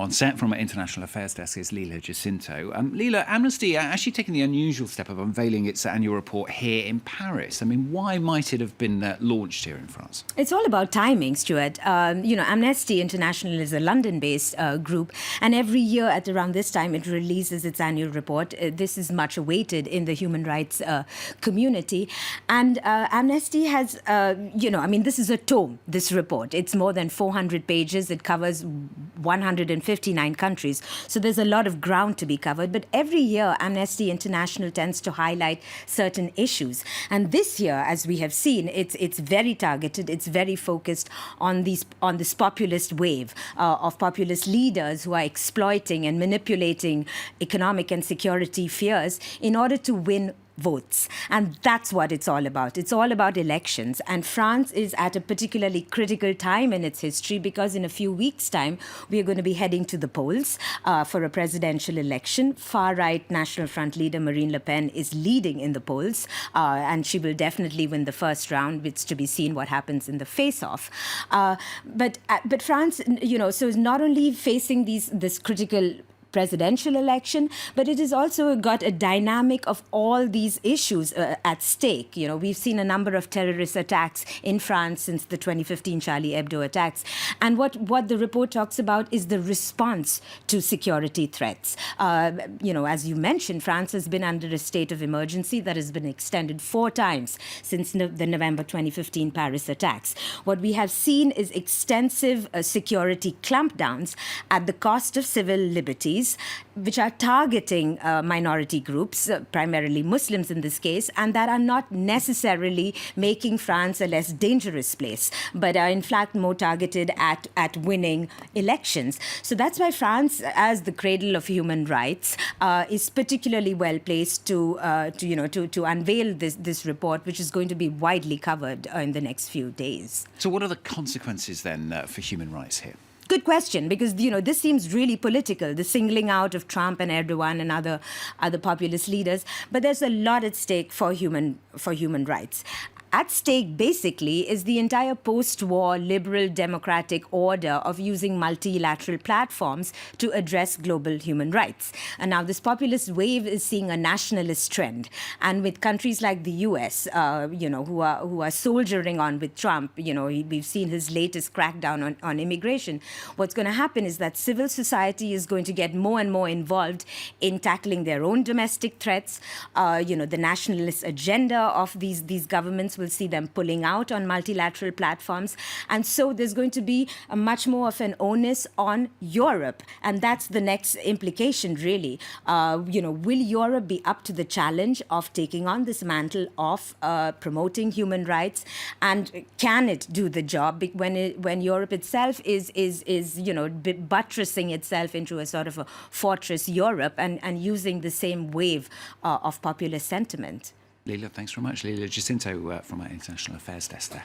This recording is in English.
On set from our International Affairs Desk is Leila Jacinto. Leila, Amnesty actually taking the unusual step of unveiling its annual report here in Paris. I mean, why might it have been launched here in France? It's all about timing, Stuart. Amnesty International is a London-based group, and every year at around this time it releases its annual report. This is much awaited in the human rights community. And Amnesty has, this is a tome, this report. It's more than 400 pages. It covers 159 countries. So there's a lot of ground to be covered. But every year, Amnesty International tends to highlight certain issues. And this year, as we have seen, it's very targeted. It's very focused on this populist wave of populist leaders who are exploiting and manipulating economic and security fears in order to win votes. And that's what it's all about. It's all about elections. And France is at a particularly critical time in its history because in a few weeks' time, we are going to be heading to the polls for a presidential election. Far-right National Front leader Marine Le Pen is leading in the polls, and she will definitely win the first round. It's to be seen what happens in the face-off. But France, so is not only facing this critical presidential election, but it has also got a dynamic of all these issues at stake. We've seen a number of terrorist attacks in France since the 2015 Charlie Hebdo attacks. And what the report talks about is the response to security threats. As you mentioned, France has been under a state of emergency that has been extended 4 times since the November 2015 Paris attacks. What we have seen is extensive security clampdowns at the cost of civil liberties, which are targeting minority groups, primarily Muslims in this case, and that are not necessarily making France a less dangerous place, but are in fact more targeted at winning elections. So that's why France, as the cradle of human rights, is particularly well placed to unveil this report, which is going to be widely covered in the next few days. So what are the consequences then for human rights here? Good question, because this seems really political, the singling out of Trump and Erdogan and other populist leaders, but there's a lot at stake for human rights. At stake, basically, is the entire post-war liberal democratic order of using multilateral platforms to address global human rights. And now this populist wave is seeing a nationalist trend. And with countries like the US, who are soldiering on with Trump, we've seen his latest crackdown on immigration. What's going to happen is that civil society is going to get more and more involved in tackling their own domestic threats. The nationalist agenda of these governments will see them pulling out on multilateral platforms. And so there's going to be a much more of an onus on Europe. And that's the next implication, really. Will Europe be up to the challenge of taking on this mantle of promoting human rights? And can it do the job when Europe itself is buttressing itself into a sort of a fortress Europe and using the same wave of populist sentiment? Leila, thanks very much. Leila Jacinto from our International Affairs Desk there.